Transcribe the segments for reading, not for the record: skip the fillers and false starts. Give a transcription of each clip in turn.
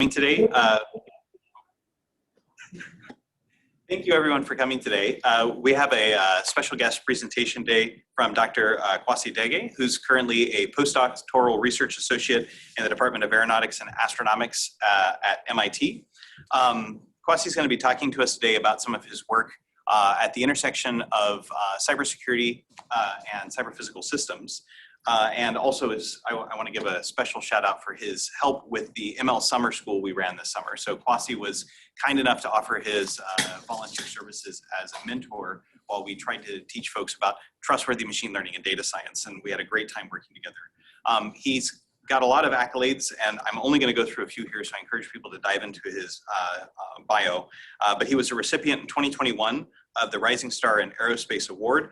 Today. Thank you everyone for coming today. We have a special guest presentation today from Dr. Kwassi Degue, who's currently a postdoctoral research associate in the Department of Aeronautics and Astronomics at MIT. Kwassi is going to be talking to us today about some of his work at the intersection of cybersecurity and cyber-physical systems. And also I want to give a special shout out for his help with the ML summer school we ran this summer. So Kwassi was kind enough to offer his volunteer services as a mentor while we tried to teach folks about trustworthy machine learning and data science, and we had a great time working together. He's got a lot of accolades, and I'm only going to go through a few here, so I encourage people to dive into his bio. But he was a recipient in 2021 of the Rising Star in Aerospace Award,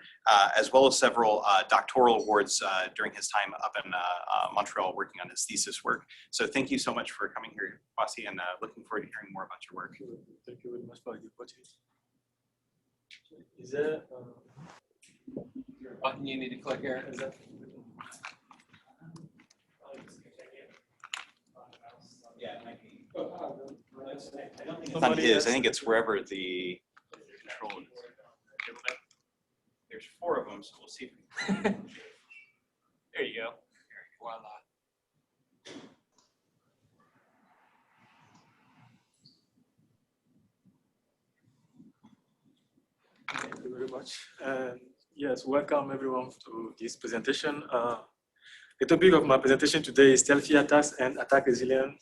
as well as several doctoral awards during his time up in Montreal working on his thesis work. So thank you so much for coming here, Kwassi, and looking forward to hearing more about your work. Thank you very much for the opportunity. Is there a button you need to click here? Is that? Yeah, it might be. I don't think it's on his. I think it's wherever the control is. There's 4 of them, so we'll see. There you go. Voila. Thank you very much. And yes, welcome everyone to this presentation. The topic of my presentation today is stealthy attacks and attack resilient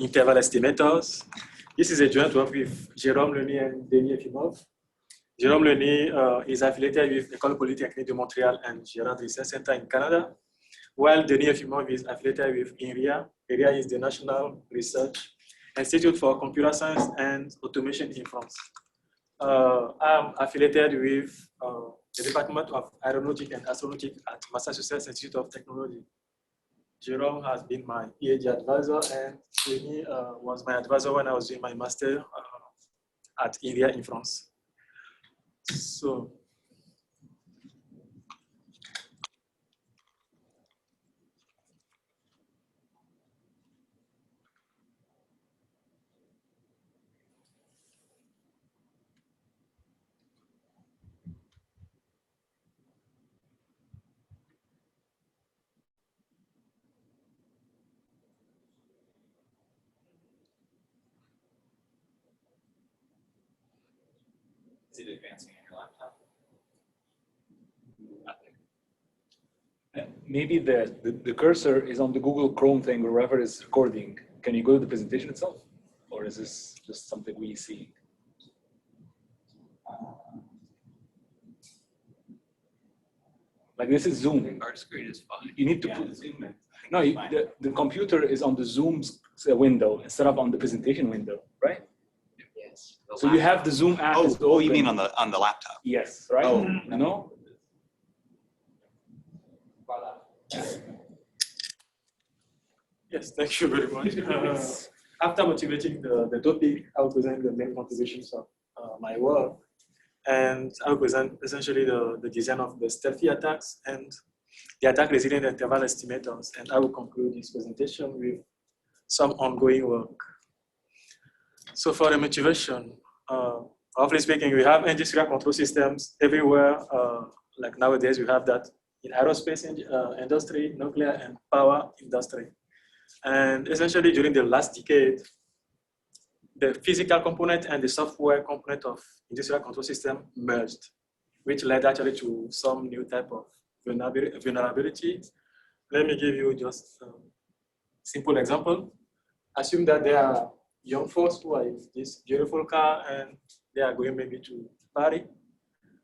interval estimators. This is a joint work with Jérôme Lenny and Degue. Jérôme Lenny is affiliated with École Polytechnique de Montréal and Girard Research Center in Canada, while Degue is affiliated with INRIA. INRIA is the National Research Institute for Computer Science and Automation in France. I'm affiliated with the Department of Aeronautics and Astronautics at Massachusetts Institute of Technology. Jérôme has been my PhD advisor, and Lenny was my advisor when I was doing my master at INRIA in France. So, Is it advancing on your laptop? Maybe the cursor is on the Google Chrome thing or wherever it's recording. Can you go to the presentation itself? Or is this just something we see? Like this is Zoom. Our screen is fine. You need to put Zoom in. No, the computer is on the Zoom's window instead of on the presentation window, right? Yes. So you have the Zoom app. Oh, you mean on the laptop? Yes, right? Oh, no. yes, thank you very much. After motivating the topic, I'll present the main contributions of my work. And I'll present essentially the design of the stealthy attacks and the attack resilient interval estimators. And I will conclude this presentation with some ongoing work. So for the motivation, roughly speaking, we have industrial control systems everywhere. Like nowadays, we have that in aerospace industry, nuclear and power industry. And essentially during the last decade, the physical component and the software component of industrial control system merged, which led actually to some new type of vulnerability. Let me give you just a simple example. Assume that there are young folks who are in this beautiful car and they are going maybe to Paris.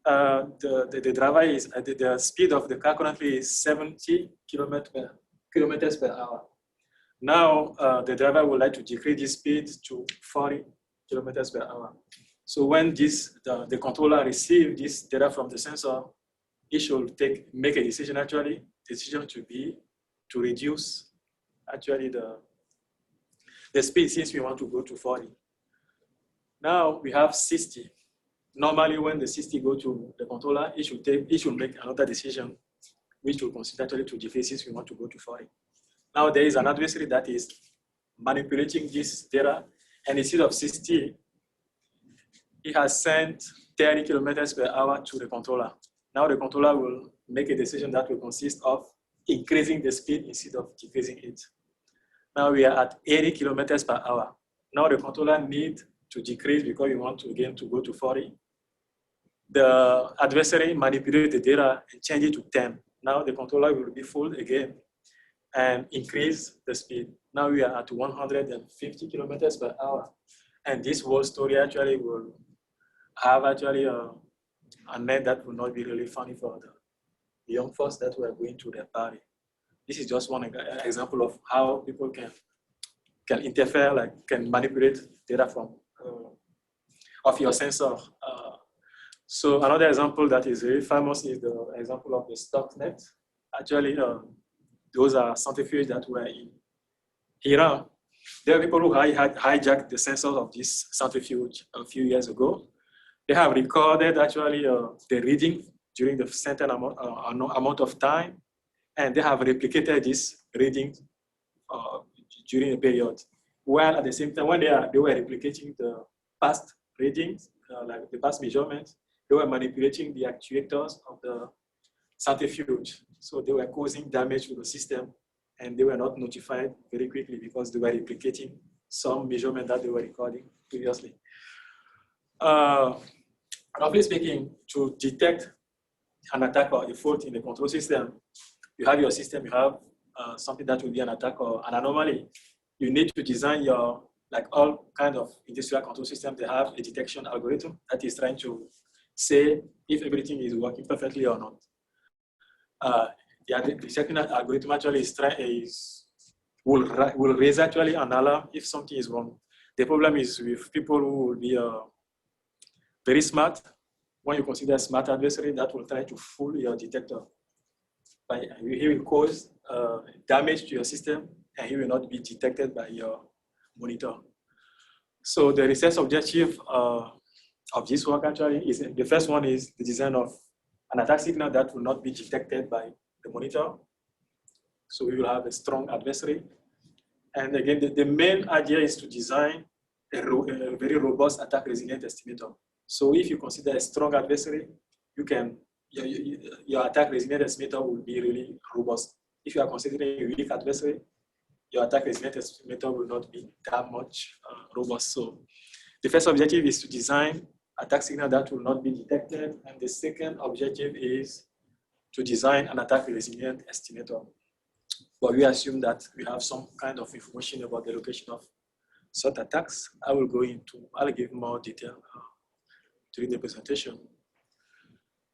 The driver is the speed of the car currently is 70 kilometers per hour. Now the driver would like to decrease this speed to 40 kilometers per hour. So when the controller receives this data from the sensor, it should make a decision actually. The decision to be to reduce actually the speed since we want to go to 40. Now we have 60. Normally, when the 60 go to the controller, it should make another decision, which will consider actually to decrease since we want to go to 40. Now there is an adversary that is manipulating this data, and instead of 60, it has sent 30 kilometers per hour to the controller. Now the controller will make a decision that will consist of increasing the speed instead of decreasing it. Now we are at 80 kilometers per hour. Now the controller needs to decrease because we want to again to go to 40. The adversary manipulates the data and change it to 10. Now the controller will be full again and increase the speed. Now we are at 150 kilometers per hour. And this whole story actually will have actually a net that will not be really funny for the young folks that were going to their party. This is just one example of how people can interfere, like can manipulate data from of your sensor. So another example that is very famous is the example of the StuxNet. Actually, those are centrifuges that were in Iran. There are people who had hijacked the sensors of this centrifuge a few years ago. They have recorded actually the reading during the certain amount of time, and they have replicated this reading during a period. While at the same time, when they were replicating the past readings, like the past measurements, they were manipulating the actuators of the centrifuge. So they were causing damage to the system, and they were not notified very quickly because they were replicating some measurement that they were recording previously. Roughly speaking, to detect an attack or a fault in the control system, you have your system, you have something that will be an attack or an anomaly. You need to design your, like all kind of industrial control systems, they have a detection algorithm that is trying to say if everything is working perfectly or not. The detection algorithm actually will raise actually an alarm if something is wrong. The problem is with people who will be very smart. When you consider smart adversary, that will try to fool your detector. But he will cause damage to your system, and he will not be detected by your monitor. So the research objective of this work actually is, the first one is the design of an attack signal that will not be detected by the monitor. So we will have a strong adversary. And again, the main idea is to design a very robust attack resilient estimator. So if you consider a strong adversary, you can, your attack resilient estimator will be really robust. If you are considering a weak adversary, your attack resilient estimator will not be that much robust. So the first objective is to design attack signal that will not be detected. And the second objective is to design an attack resilient estimator. But we assume that we have some kind of information about the location of such attacks. I'll give more detail during the presentation.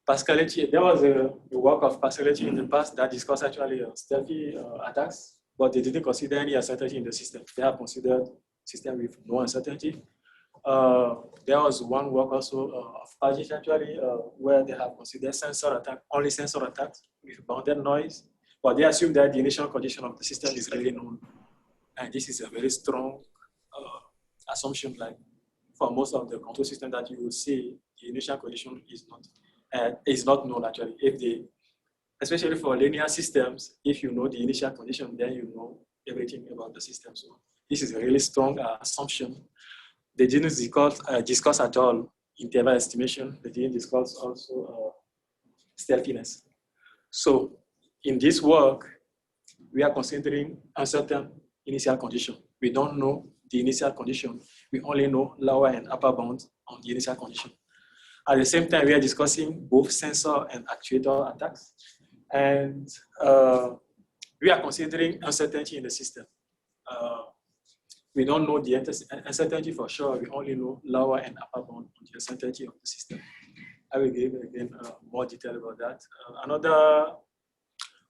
Partiality, there was a work of partiality in the past that discussed actually stealthy attacks, but they didn't consider any uncertainty in the system. They have considered system with no uncertainty. There was one work also of Pagis actually, where they have considered sensor attack, only sensor attacks with bounded noise, but they assume that the initial condition of the system is really known. And this is a very strong assumption, like for most of the control system that you will see, the initial condition is not known actually. Especially for linear systems, if you know the initial condition, then you know everything about the system. So this is a really strong assumption. They didn't discuss at all interval estimation. They didn't discuss also stealthiness. So in this work, we are considering uncertain initial condition. We don't know the initial condition. We only know lower and upper bounds on the initial condition. At the same time, we are discussing both sensor and actuator attacks. And we are considering uncertainty in the system. We don't know the uncertainty for sure. We only know lower and upper bound on the uncertainty of the system. I will give again more detail about that. Another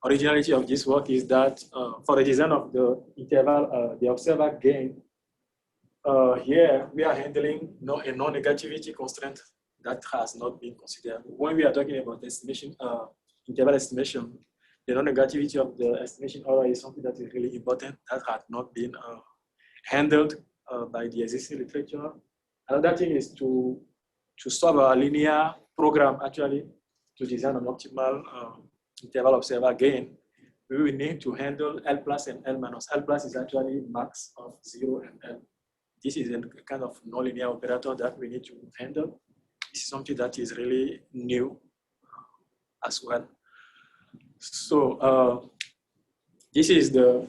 originality of this work is that for the design of the interval, the observer gain, here we are handling a non-negativity constraint that has not been considered. When we are talking about estimation, interval estimation, the non-negativity of the estimation order is something that is really important that had not been handled by the existing literature. Another thing is to solve a linear program actually to design an optimal interval observer gain. we will need to handle L plus and L minus. L plus is actually max of 0 and L. This is a kind of nonlinear operator that we need to handle. This is something that is really new as well. So this is the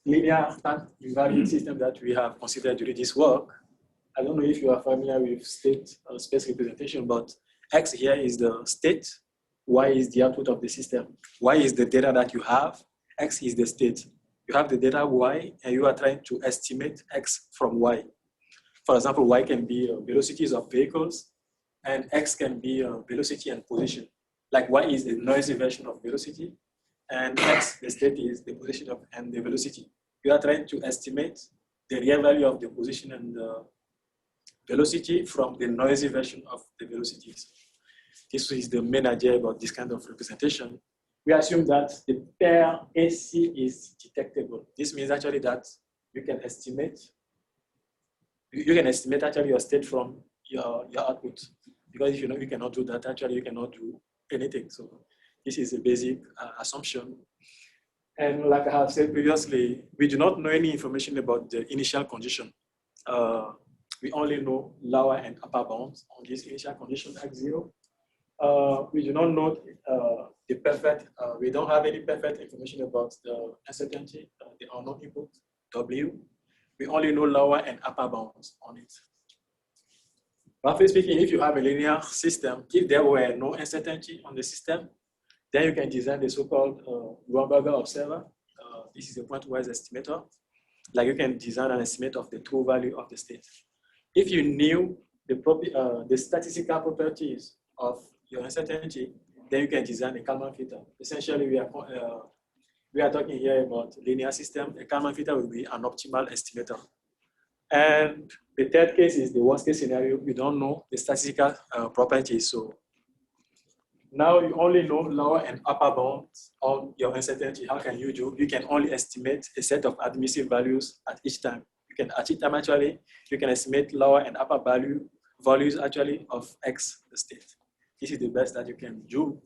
linear time-invariant system that we have considered during this work. I don't know if you are familiar with state space representation, but X here is the state, Y is the output of the system. Y is the data that you have, X is the state. You have the data Y, and you are trying to estimate X from Y. For example, Y can be velocities of vehicles, and X can be velocity and position. Like Y is the noisy version of velocity, and X, the state, is the position of and the velocity. You are trying to estimate the real value of the position and the velocity from the noisy version of the velocities. This is the main idea about this kind of representation. We assume that the pair AC is detectable. This means actually that you can estimate actually your state from your output. Because if you know you cannot do that, actually you cannot do anything. So this is a basic assumption. And like I have said previously, we do not know any information about the initial condition. We only know lower and upper bounds on this initial condition X0. We do not know the perfect, we don't have any perfect information about the uncertainty, the unknown input, W. We only know lower and upper bounds on it. Roughly speaking, if you have a linear system, if there were no uncertainty on the system, then you can design the so-called Weinberger observer. This is a pointwise estimator. Like you can design an estimate of the true value of the state. If you knew the statistical properties of your uncertainty, then you can design a Kalman filter. Essentially, we are talking here about linear system. A Kalman filter will be an optimal estimator. And the third case is the worst case scenario. You don't know the statistical properties. So now you only know lower and upper bounds on your uncertainty. How can you do? You can only estimate a set of admissive values at each time. You can at each time actually, you can estimate lower and upper values actually of X, the state. This is the best that you can do.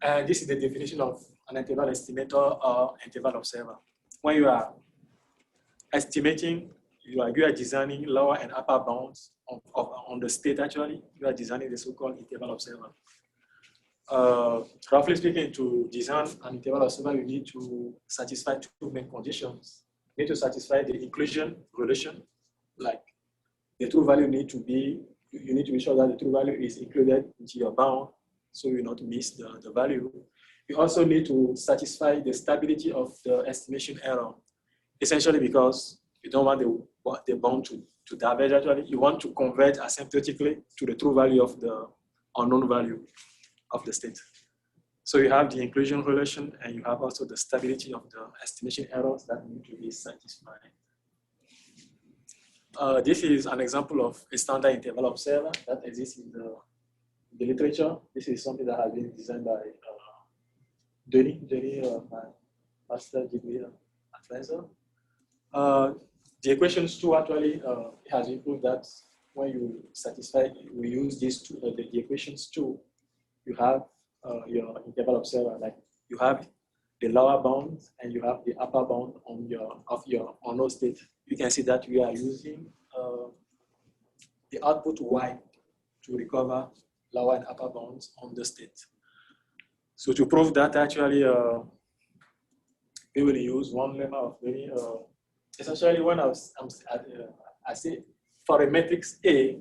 And this is the definition of an interval estimator or interval observer. When you are estimating, you are designing lower and upper bounds on the state actually. You are designing the so-called interval observer. Roughly speaking, to design an interval observer, you need to satisfy two main conditions. You need to satisfy the inclusion relation, like the true value you need to be sure that the true value is included into your bound, so you not miss the value. You also need to satisfy the stability of the estimation error, essentially because you don't want the bound to diverge actually. You want to converge asymptotically to the true value of the unknown value of the state. So you have the inclusion relation and you have also the stability of the estimation errors that need to be satisfied. This is an example of a standard interval observer that exists in the literature. This is something that has been designed by Degue, my master degree advisor. The equations too actually has improved that when you satisfy, we use these two, the equations too. You have your interval observer, like you have the lower bound and you have the upper bound on your unknown state. You can see that we are using the output Y to recover lower and upper bounds on the state. So to prove that actually we will use one lemma of very essentially when I say for a matrix A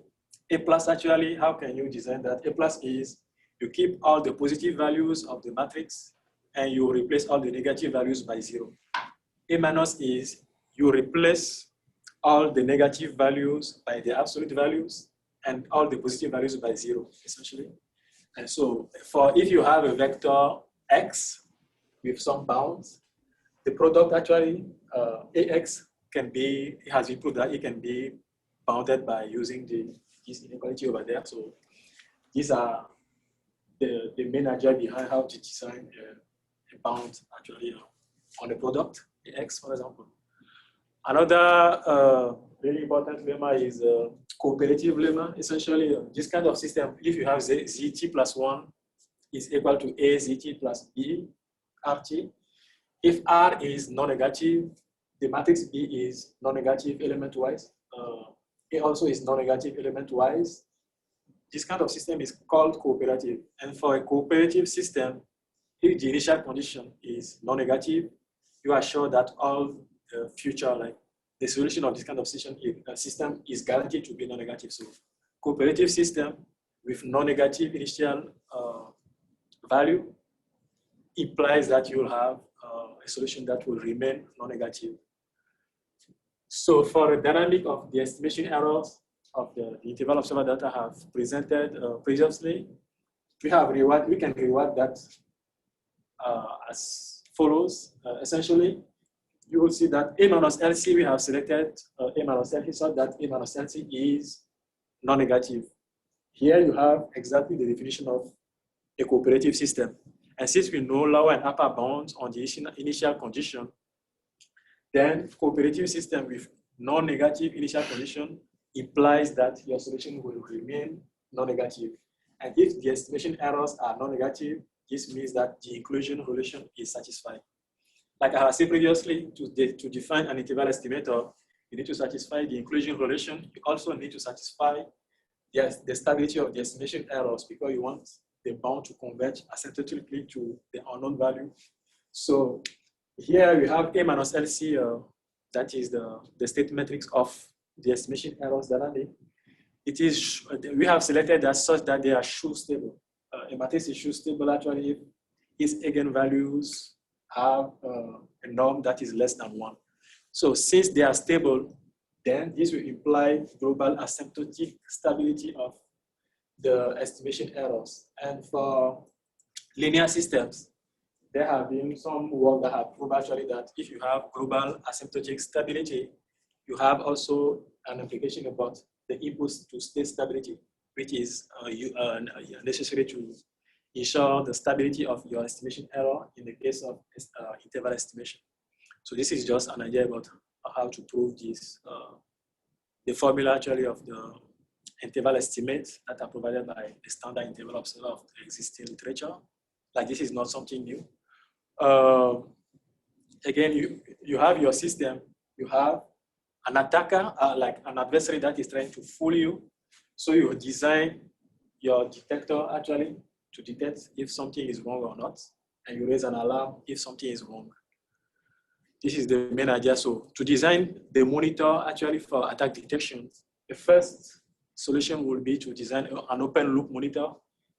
plus actually, how can you design that? A plus is you keep all the positive values of the matrix and you replace all the negative values by 0. A minus is you replace all the negative values by the absolute values and all the positive values by 0, essentially. And so if you have a vector X with some bounds, the product actually, AX it has improved that it can be bounded by using this inequality over there. So these are the main idea behind how to design a bound actually on the product, AX, for example. Another really important lemma is cooperative lemma. Essentially, this kind of system, if you have ZT plus 1 is equal to A ZT plus B RT, If R is non-negative, the matrix B is non-negative element-wise. A also is non-negative element-wise. This kind of system is called cooperative. And for a cooperative system, if the initial condition is non-negative, you are sure that all the future, like the solution of this kind of system is guaranteed to be non-negative. So cooperative system with non-negative initial value implies that you will have a solution that will remain non-negative. So for the dynamic of the estimation errors of the interval observer that I have presented previously, we can reward that as follows. Essentially, you will see that A minus LC, we have selected A minus LC so that A minus LC is non-negative. Here you have exactly the definition of a cooperative system. And since we know lower and upper bounds on the initial condition, then cooperative system with non-negative initial condition implies that your solution will remain non-negative. And if the estimation errors are non-negative, this means that the inclusion relation is satisfied. Like I have said previously, to define an interval estimator, you need to satisfy the inclusion relation. You also need to satisfy the stability of the estimation errors because you want the bound to converge asymptotically to the unknown value. So here we have A minus LC, that is the state matrix of the estimation errors dynamic. It is, we have selected that such that they are shoe stable. A matrix is shoe stable actually if its eigenvalues have a norm that is less than 1. So since they are stable, then this will imply global asymptotic stability of the estimation errors. And for linear systems, there have been some work that have proved actually that if you have global asymptotic stability, you have also an implication about the inputs to state stability, which is necessary to ensure the stability of your estimation error in the case of interval estimation. So this is just an idea about how to prove this. The formula actually of the interval estimates that are provided by the standard interval observer of the existing literature. Like this is not something new. Again, you have your system, you have an attacker, like an adversary that is trying to fool you. So you design your detector actually to detect if something is wrong or not, and you raise an alarm if something is wrong. This is the main idea. So to design the monitor actually for attack detection, the first solution will be to design an open loop monitor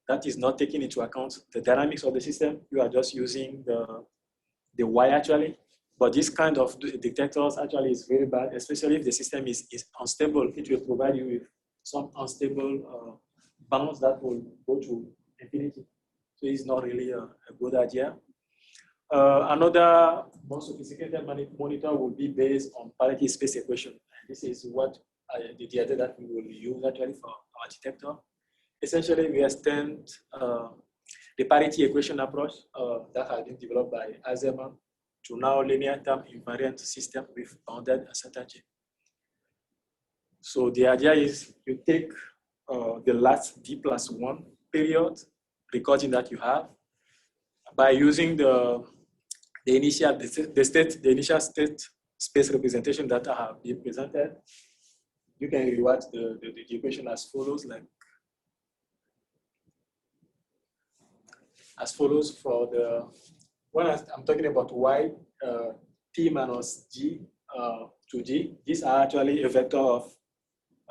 that is not taking into account the dynamics of the system. You are just using the Y actually. But this kind of detectors actually is very bad, especially if the system is unstable. It will provide you with some unstable bounds that will go to infinity. So it's not really a good idea. Another more sophisticated monitor will be based on parity space equation. And this is what the idea that we will use actually for our detector. Essentially, we extend the parity equation approach that has been developed by Eisenman to now linear time-invariant system with bounded uncertainty. So the idea is you take the last D+1 period recording that you have by using the initial state space representation that I have been presented. You can rewrite the equation as follows, for the, when I'm talking about y, p minus g to d, these are actually a vector of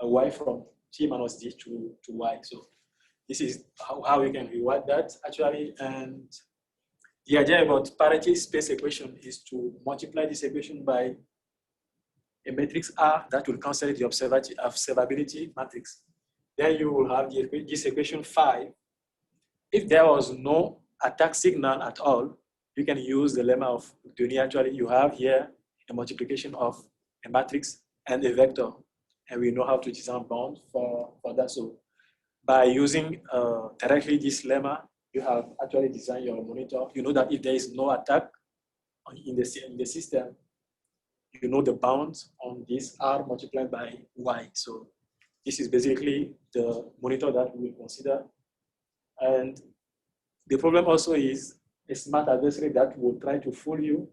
y from t minus d to y. So this is how we can rewrite that actually. And the idea about parity space equation is to multiply this equation by a matrix R that will cancel the observability matrix. Then you will have this equation 5. If there was no attack signal at all, you can use the lemma of Degue. Actually, you have here a multiplication of a matrix and a vector. And we know how to design bound for that. So by using directly this lemma, you have actually designed your monitor. You know that if there is no attack in the system, you know the bounds on this R multiplied by Y. So this is basically the monitor that we will consider. And the problem also is a smart adversary that will try to fool you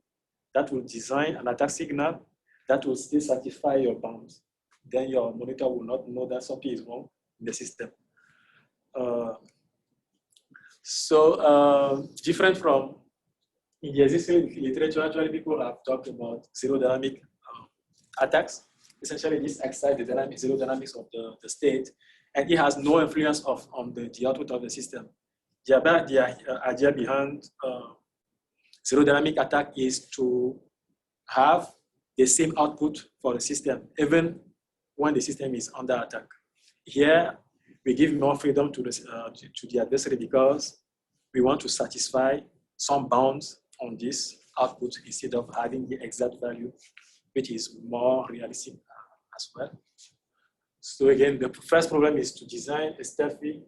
that will design an attack signal that will still satisfy your bounds. Then your monitor will not know that something is wrong in the system. Different from in the existing literature, actually people have talked about zero dynamic attacks. Essentially, this excites the zero dynamics of the state, and it has no influence on the output of the system. The idea behind zero dynamic attack is to have the same output for the system, even when the system is under attack. Here, we give more freedom to the adversary because we want to satisfy some bounds on this output instead of having the exact value, which is more realistic as well. So again, the first problem is to design a stealthy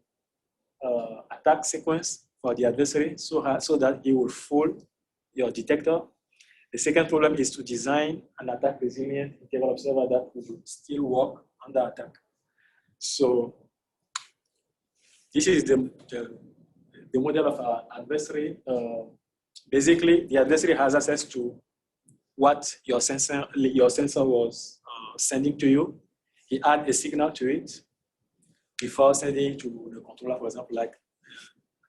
attack sequence for the adversary so that he will fool your detector. The second problem is to design an attack resilient interval observer that will still work under attack. So this is the model of our adversary. Basically, the adversary has access to what your sensor was sending to you. He adds a signal to it before sending to the controller, for example, like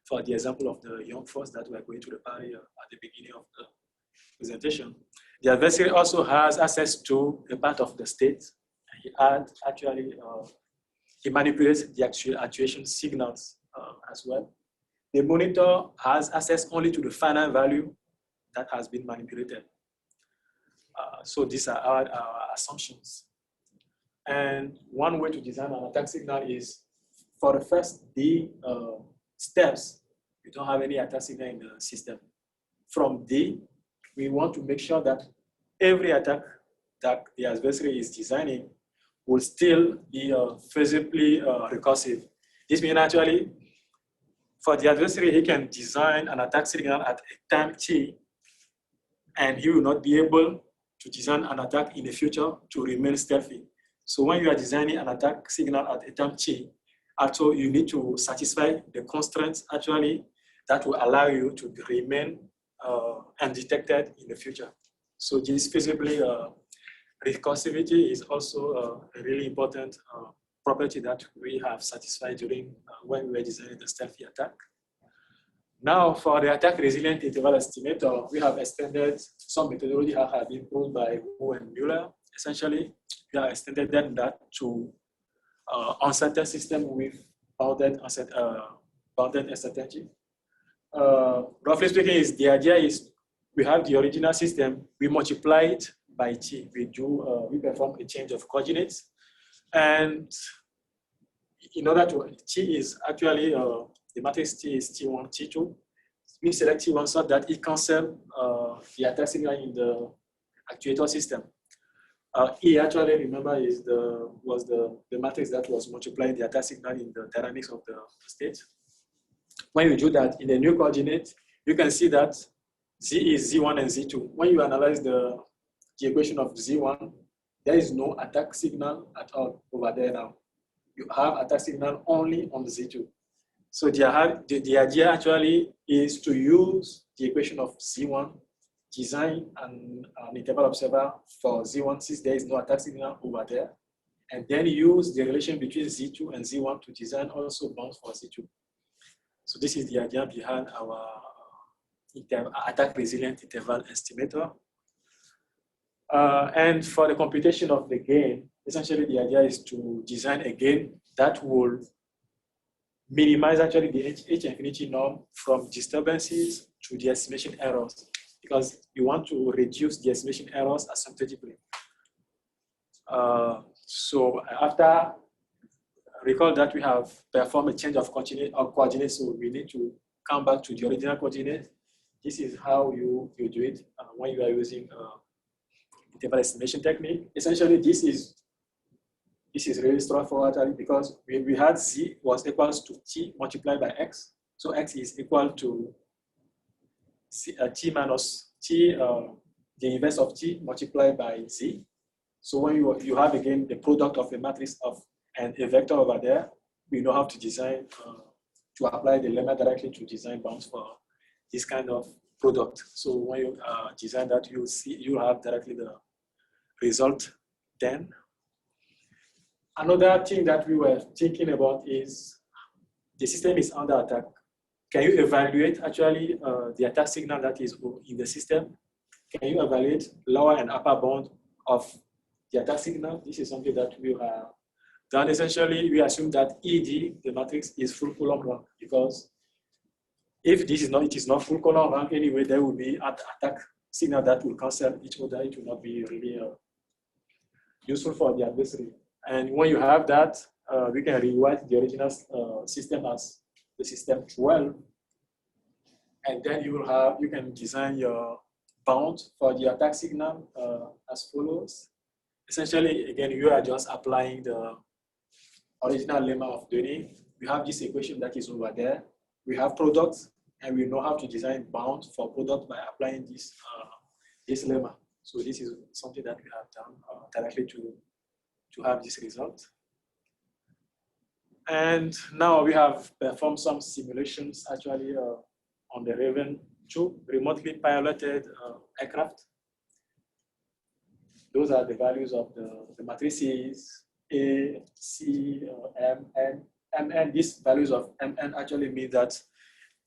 for the example of the young force that we are going to the party at the beginning of the presentation. The adversary also has access to a part of the state. He manipulates the actuation signals as well. The monitor has access only to the final value that has been manipulated. So these are our assumptions. And one way to design an attack signal is for the first D steps, we don't have any attack signal in the system. From D, we want to make sure that every attack that the adversary is designing will still be feasibly recursive. This means actually, for the adversary, he can design an attack signal at a time t, and he will not be able to design an attack in the future to remain stealthy. So when you are designing an attack signal at a time t, actually you need to satisfy the constraints actually that will allow you to remain undetected in the future. So this feasibly recursivity is also a really important property that we have satisfied during when we were designing the stealthy attack. Now, for the attack resilient interval estimator, we have extended some methodology that have been pulled by Wu and Mueller. Essentially, we have extended that to uncertain system with bounded uncertainty. Roughly speaking, the idea is we have the original system, we multiply it by t. We perform a change of coordinates, and in order to t is actually the matrix t is t1, t2. We select t1 so that it cancels the attack signal in the actuator system. E actually, remember, was the matrix that was multiplying the attack signal in the dynamics of the state. When you do that in the new coordinate, you can see that Z is Z1 and Z2. When you analyze the equation of Z1, there is no attack signal at all over there now. You have attack signal only on Z2. So the idea actually is to use the equation of Z1, design an interval observer for Z1 since there is no attack signal over there, and then use the relation between Z2 and Z1 to design also bounds for Z2. So this is the idea behind our attack resilient interval estimator. And for the computation of the gain, essentially the idea is to design a gain that will minimize actually the H infinity norm from disturbances to the estimation errors, because you want to reduce the estimation errors asymptotically. So after, recall that we have performed a change of coordinates, so we need to come back to the original coordinate. This is how you do it when you are using interval estimation technique. Essentially, this is really straightforward because we had Z was equals to T multiplied by X. So X is equal to T minus T, the inverse of T multiplied by Z. So when you have again the product of a matrix and a vector over there, we know how to design, to apply the lemma directly to design bounds for this kind of product. So when you design that, you have directly the result then. Another thing that we were thinking about is the system is under attack. Can you evaluate actually the attack signal that is in the system? Can you evaluate lower and upper bound of the attack signal? This is something that we have done. Essentially, we assume that ED, the matrix, is full column rank, because if this is not, it is not full column rank anyway, there will be an attack signal that will cancel each other. It will not be really useful for the adversary. And when you have that, we can rewrite the original system as the system 12, and then you can design your bound for the attack signal as follows. Essentially, again, you are just applying the original lemma of Degue. We have this equation that is over there. We have products, and we know how to design bound for product by applying this this lemma. So this is something that we have done directly to have this result. And now we have performed some simulations actually on the Raven 2 remotely piloted aircraft. Those are the values of the matrices A, C, M, N. And these values of Mn actually mean that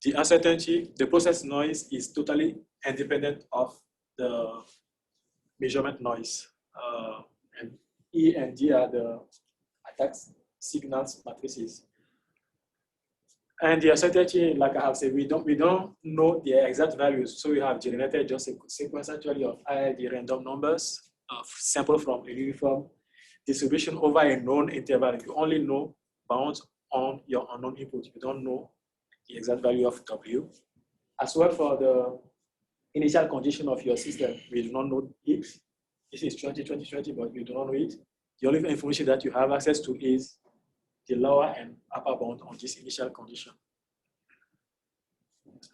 the uncertainty, the process noise is totally independent of the measurement noise. And E and D are the attack signals matrices. And the uncertainty, like I have said, we don't know the exact values. So we have generated just a sequence actually of IID random numbers sampled from a uniform distribution over a known interval. You only know bounds on your unknown input. You don't know the exact value of W. As well for the initial condition of your system, we do not know it. This is 20, but you do not know it. The only information that you have access to is the lower and upper bound on this initial condition.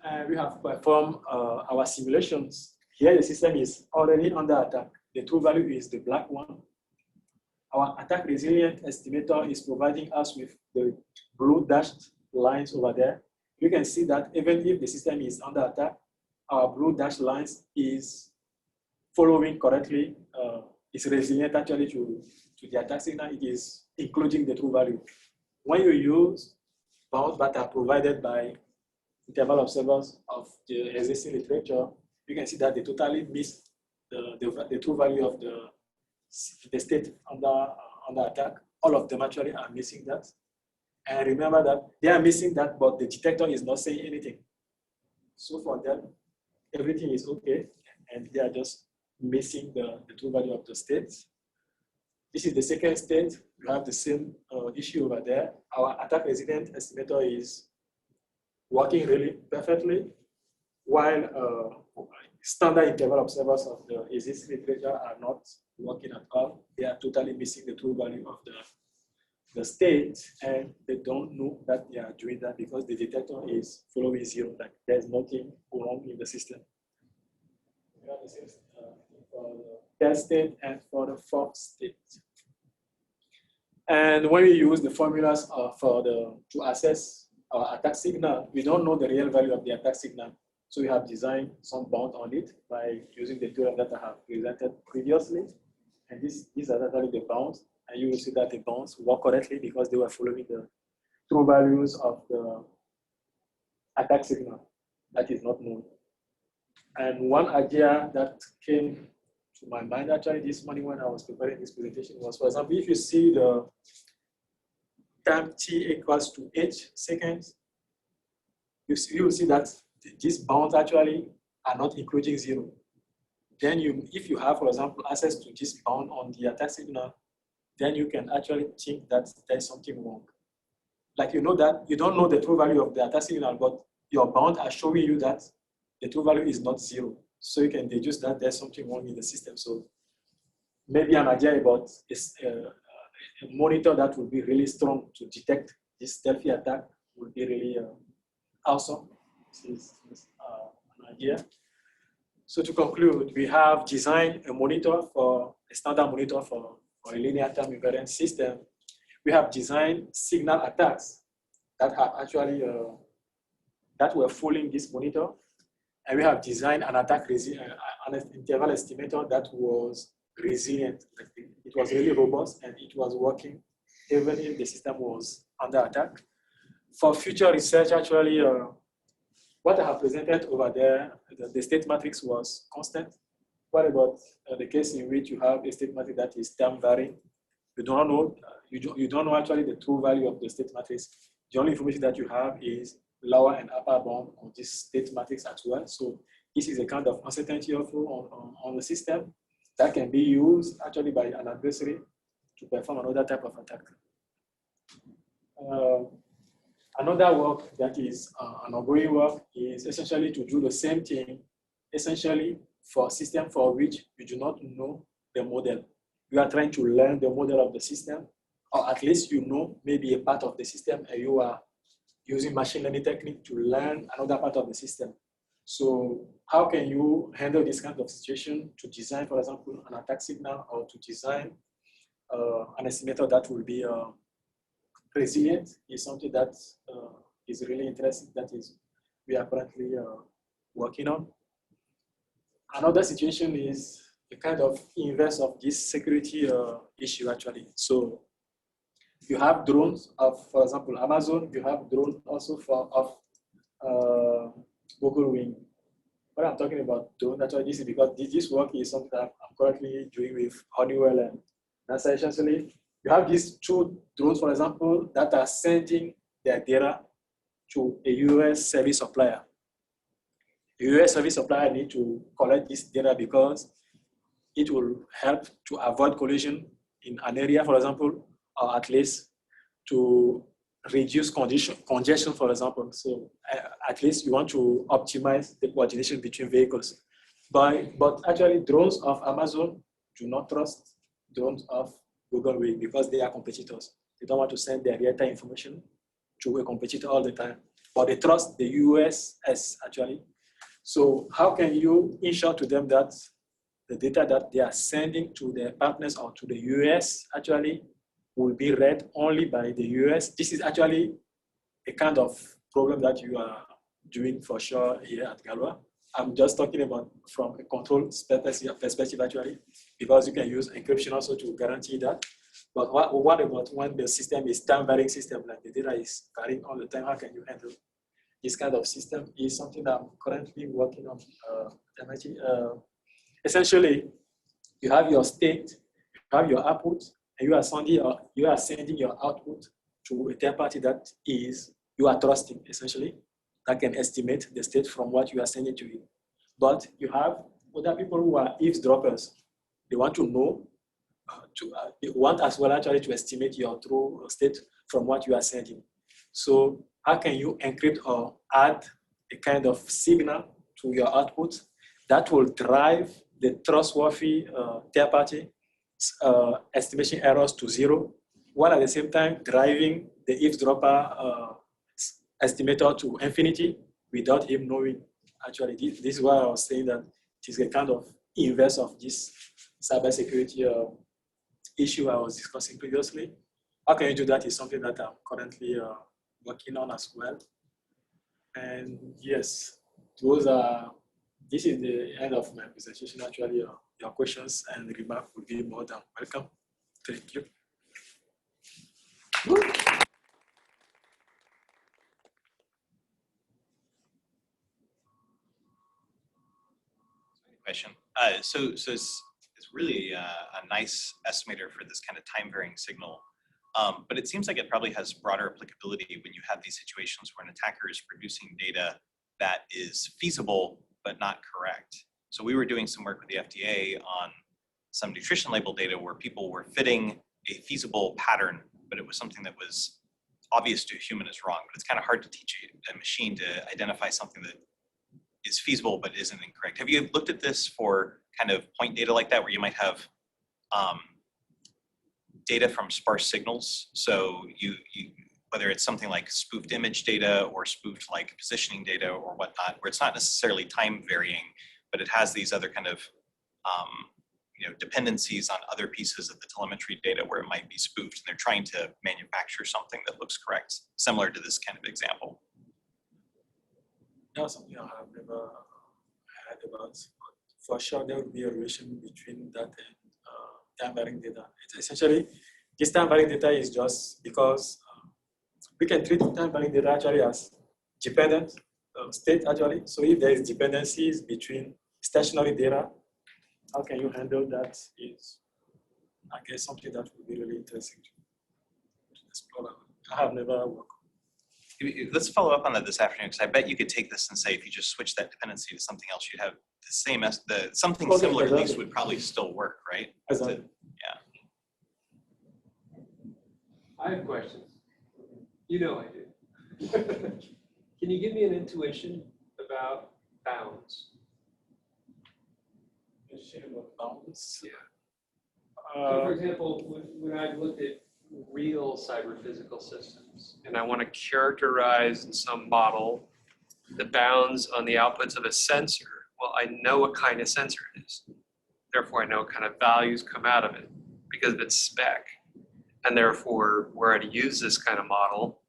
And we have performed our simulations. Here the system is already under attack. The true value is the black one. Our attack resilient estimator is providing us with the blue dashed lines over there. You can see that even if the system is under attack, our blue dashed lines is following correctly. It's resilient actually to the attack signal. It is including the true value. When you use bounds that are provided by interval observers of the existing literature, you can see that they totally miss the true value of the state under attack. All of them actually are missing that. And remember that they are missing that, but the detector is not saying anything. So for them, everything is okay, and they are just missing the true value of the states. This is the second state. We have the same issue over there. Our attack resident estimator is working really perfectly, while standard interval observers of the existing literature are not working at all. They are totally missing the true value of the state, and they don't know that they are doing that because the detector is following zero, like there's nothing wrong in the system. We have the same for the third state and for the fourth state. And when we use the formulas to assess our attack signal, we don't know the real value of the attack signal. So we have designed some bound on it by using the theorem that I have presented previously. And these are actually the bounds. And you will see that the bounds work correctly because they were following the true values of the attack signal that is not known. And one idea that came to my mind actually this morning when I was preparing this presentation was, for example, if you see the time t equals to h seconds, you will see that these bounds actually are not including zero. Then if you have, for example, access to this bound on the attack signal, then you can actually think that there's something wrong. Like you know that you don't know the true value of the attack signal, but your bound are showing you that the true value is not zero. So you can deduce that there's something wrong in the system. So maybe an idea about a monitor that will be really strong to detect this stealthy attack would be really awesome. This is an idea. So to conclude, we have designed a monitor for a standard monitor for a linear time-invariant system. We have designed signal attacks that have actually that were fooling this monitor. And we have designed an an interval estimator that was resilient. It was really robust and it was working even if the system was under attack. For future research, actually, what I have presented over there, the state matrix was constant. What about the case in which you have a state matrix that is time varying? You don't know, you don't know actually the true value of the state matrix. The only information that you have is lower and upper bound on this state matrix as well. So this is a kind of uncertainty on the system that can be used actually by an adversary to perform another type of attack. Another work that is an ongoing work is essentially to do the same thing, essentially for a system for which you do not know the model. You are trying to learn the model of the system, or at least you know maybe a part of the system and you are using machine learning technique to learn another part of the system. So how can you handle this kind of situation to design, for example, an attack signal or to design an estimator that will be resilient is something that is really interesting, that is we are currently working on. Another situation is the kind of inverse of this security issue actually. So you have drones of, for example, Amazon, you have drones also of Google Wing. What I'm talking about drone, actually this is because this work is something that I'm currently doing with Honeywell and NASA. Essentially, you have these two drones, for example, that are sending their data to a US service supplier. The US service supplier need to collect this data because it will help to avoid collision in an area, for example, or at least to reduce congestion, for example. So at least you want to optimize the coordination between vehicles. But actually drones of Amazon do not trust drones of Google Wing because they are competitors. They don't want to send their real-time information to a competitor all the time. But they trust the USS actually. So how can you ensure to them that the data that they are sending to their partners or to the US actually will be read only by the US? This is actually a kind of problem that you are doing for sure here at Galwa. I'm just talking about from a control perspective actually, because you can use encryption also to guarantee that. But what about when the system is time varying system, like the data is varying all the time? How can you handle this kind of system? Is something that I'm currently working on. Essentially, you have your state, you have your output, and you are sending your output to a third party that is you are trusting, essentially, that can estimate the state from what you are sending to you. But you have other people who are eavesdroppers. They want to know, they want as well actually to estimate your true state from what you are sending. So how can you encrypt or add a kind of signal to your output that will drive the trustworthy third party estimation errors to zero, while at the same time driving the eavesdropper estimator to infinity without him knowing? Actually, this is why I was saying that it is a kind of inverse of this cybersecurity issue I was discussing previously. How can you do that is something that I'm currently working on as well. And yes, this is the end of my presentation. Actually, your questions and remarks would be more than welcome. Thank you. Question. So it's really a nice estimator for this kind of time varying signal. But it seems like it probably has broader applicability when you have these situations where an attacker is producing data that is feasible but not correct. So we were doing some work with the FDA on some nutrition label data where people were fitting a feasible pattern, but it was something that was obvious to a human is wrong. But it's kind of hard to teach a machine to identify something that is feasible but isn't incorrect. Have you looked at this for kind of point data like that, where you might have data from sparse signals? So you whether it's something like spoofed image data or spoofed like positioning data or whatnot, where it's not necessarily time varying, but it has these other kind of dependencies on other pieces of the telemetry data where it might be spoofed, and they're trying to manufacture something that looks correct, similar to this kind of example. Yeah, something I have never about. For sure, there would be a relation between that and time-varying data. It's essentially, this time-varying data is just because we can treat time-varying data actually as dependent state actually. So if there is dependencies between stationary data, how can you handle that is, I guess, something that would be really interesting to explore. I have never worked. Let's follow up on that this afternoon, because I bet you could take this and say if you just switch that dependency to something else, you'd have the same as something similar at least would probably still work, right? Exactly. Yeah. I have questions. You know I do. Can you give me an intuition about bounds? Bounds. Yeah. So for Uh, example, when I've looked at real cyber physical systems and I want to characterize in some model the bounds on the outputs of a sensor, well, I know what kind of sensor it is. Therefore, I know what kind of values come out of it because of its spec. And therefore, were I to use this kind of model,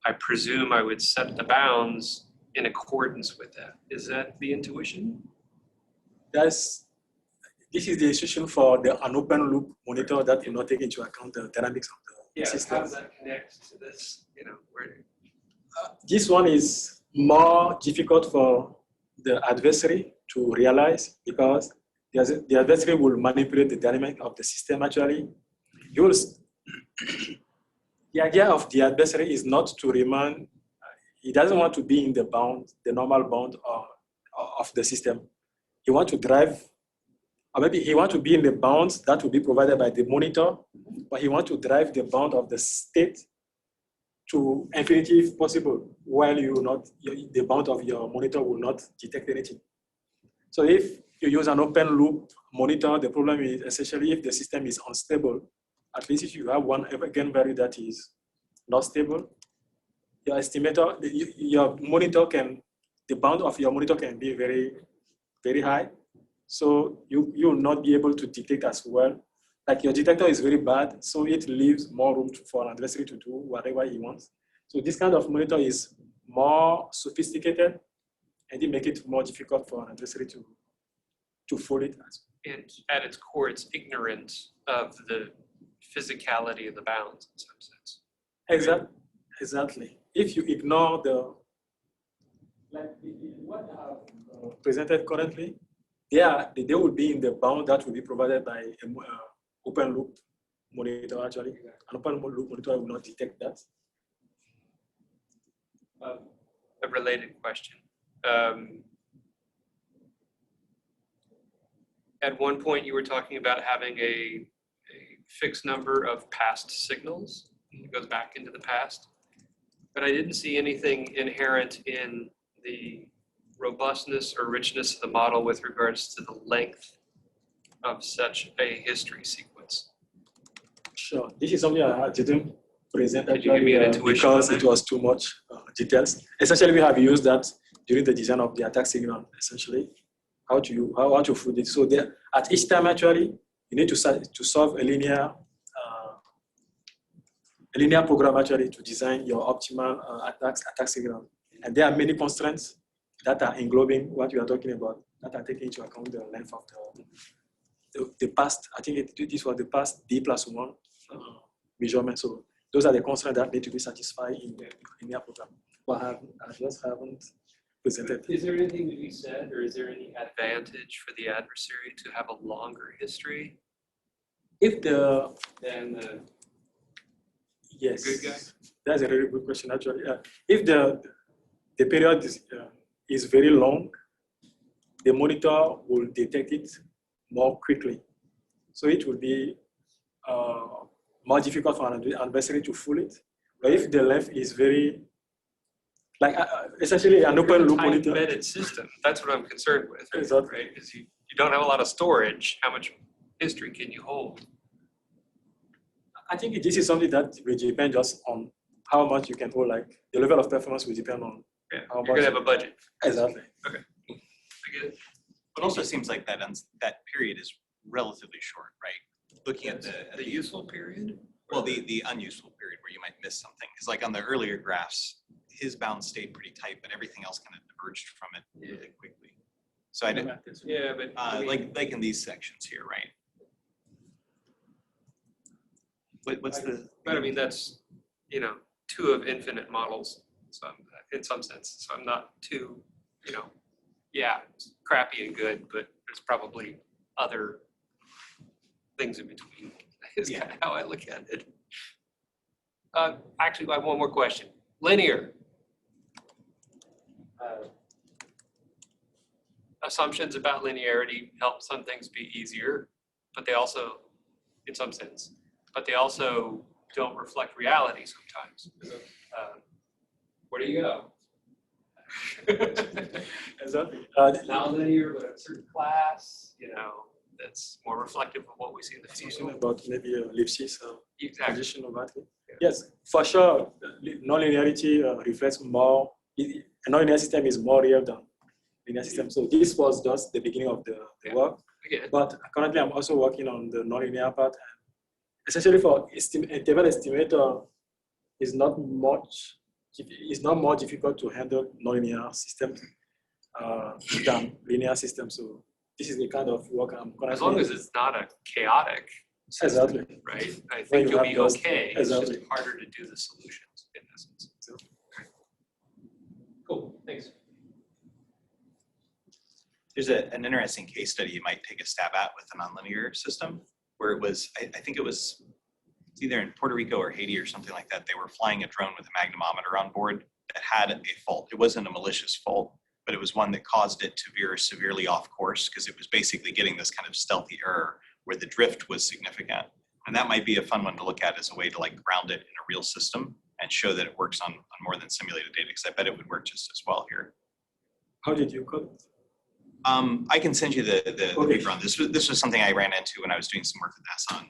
I presume I would set the bounds in accordance with that. Is that the intuition? this is the institution for an open loop monitor that will not take into account the dynamics of the system. How does that connect to this? You know, where? This one is more difficult for the adversary to realize because the adversary will manipulate the dynamic of the system actually. The idea of the adversary is not to remain, he doesn't want to be in the bound, the normal bound of the system. He wants to drive, or maybe he wants to be in the bounds that will be provided by the monitor, but he wants to drive the bound of the state to infinity if possible, while the bound of your monitor will not detect anything. So if you use an open loop monitor, the problem is essentially if the system is unstable, at least if you have one eigenvalue that is not stable, your estimator, your monitor the bound of your monitor can be very, very high. So you will not be able to detect as well. Like your detector is very bad, so it leaves more room for an adversary to do whatever he wants. So this kind of monitor is more sophisticated, and it makes it more difficult for an adversary to fool it. And at its core, it's ignorant of the physicality of the bounds in some sense. Exactly. If you ignore what I have presented currently, they will be in the bound that will be provided by an open loop monitor actually. An open loop monitor will not detect that. A related question. At one point, you were talking about having a fixed number of past signals. It goes back into the past. But I didn't see anything inherent in the robustness or richness of the model with regards to the length of such a history sequence. Sure. This is something I didn't present Could you give me an actually intuition because on it that? was too much details. Essentially, we have used that during the design of the attack signal, essentially. How to food it. So there, at each time, actually, you need to solve a linear program actually to design your optimal attack signal. And there are many constraints that are englobing what you are talking about, that are taking into account the length of the past. I think this was the past D+1 measurement. So those are the constraints that need to be satisfied in the linear program. But I just haven't presented. Is there anything to be said, or is there any advantage for the adversary to have a longer history If the than the yes, good guy? That's a very good question actually. If the period is very long, the monitor will detect it more quickly. So it will be more difficult for an adversary to fool it. But if the length is very, essentially an open loop monitor. Time-embedded system. That's what I'm concerned with, Exactly. right? Because you don't have a lot of storage. How much history can you hold? I think this is something that will depend just on how much you can hold. Like the level of performance will depend on how much. You're gonna have a budget. Exactly. Okay. I get it. It also seems like that period is relatively short, right? Looking at The useful period? well, the unuseful period where you might miss something. Because like on the earlier graphs, his bound stayed pretty tight, but everything else kind of diverged from it really quickly. So I did, Yeah, but I mean, like in these sections here, right? What's the? but I mean, that's, you know, two of infinite models. So in some sense, so I'm not too, you know, yeah, it's crappy and good, but there's probably other things in between. Is Yeah. kind of how I look at it. Actually, I have one more question. Linear. Assumptions about linearity help some things be easier, but they also, in some sense, but they also don't reflect reality sometimes. Where do you go? Exactly. Non-linear, but a certain class, you know, that's more reflective of what we see in the Something field. about maybe Lipschitz Exactly. condition of battery. Yes, for sure. Non-linearity reflects more. A non-linear system is more real than linear system. So this was just the beginning of the Yeah. work. I get it. But currently, I'm also working on the non-linear part. Essentially, for interval estimator, is not much. It's not more difficult to handle non-linear systems than linear systems. So this is the kind of work I'm currently. As long as it's not a chaotic system, Exactly. right? I When think you you'll have be those- okay. It's just exactly. harder to do the solutions in essence. Cool, thanks. There's an interesting case study you might take a stab at with a nonlinear system, where it was, I think it was either in Puerto Rico or Haiti or something like that. They were flying a drone with a magnetometer on board that had a fault. It wasn't a malicious fault, but it was one that caused it to veer severely off course because it was basically getting this kind of stealthy error where the drift was significant. And that might be a fun one to look at as a way to like ground it in a real system and show that it works on more than simulated data, because I bet it would work just as well here. How did you code it? I can send you the Okay. paper on this. This was something I ran into when I was doing some work with NASA.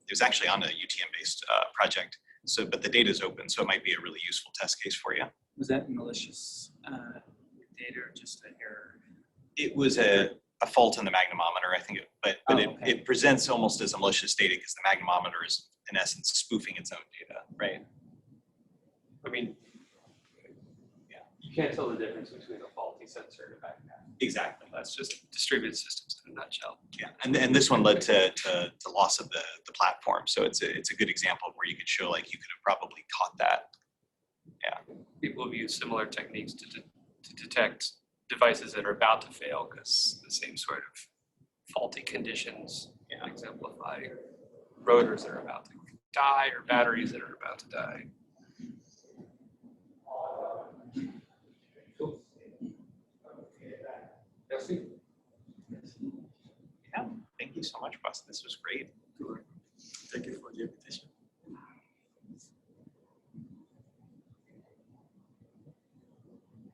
It was actually on a UTM-based project. So, but the data is open, so it might be a really useful test case for you. Was that malicious data or just an error? It was a fault in the magnetometer, I think, but okay. it presents almost as a malicious data because the magnetometer is in essence spoofing its own data, right? I mean, yeah, you can't tell the difference between a faulty sensor and a backpack. Exactly. That's just distributed systems in a nutshell. Yeah, and this one led to loss of the platform. So it's a good example of where you could show like you could have probably caught that. Yeah. People have used similar techniques to detect devices that are about to fail because the same sort of faulty conditions exemplify rotors that are about to die or batteries that are about to die. Cool. Merci. Yeah. Thank you so much, Kwassi. This was great. Thank you for the invitation.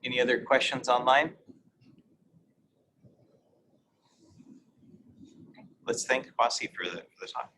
Any other questions online? Let's thank Kwassi for the talk.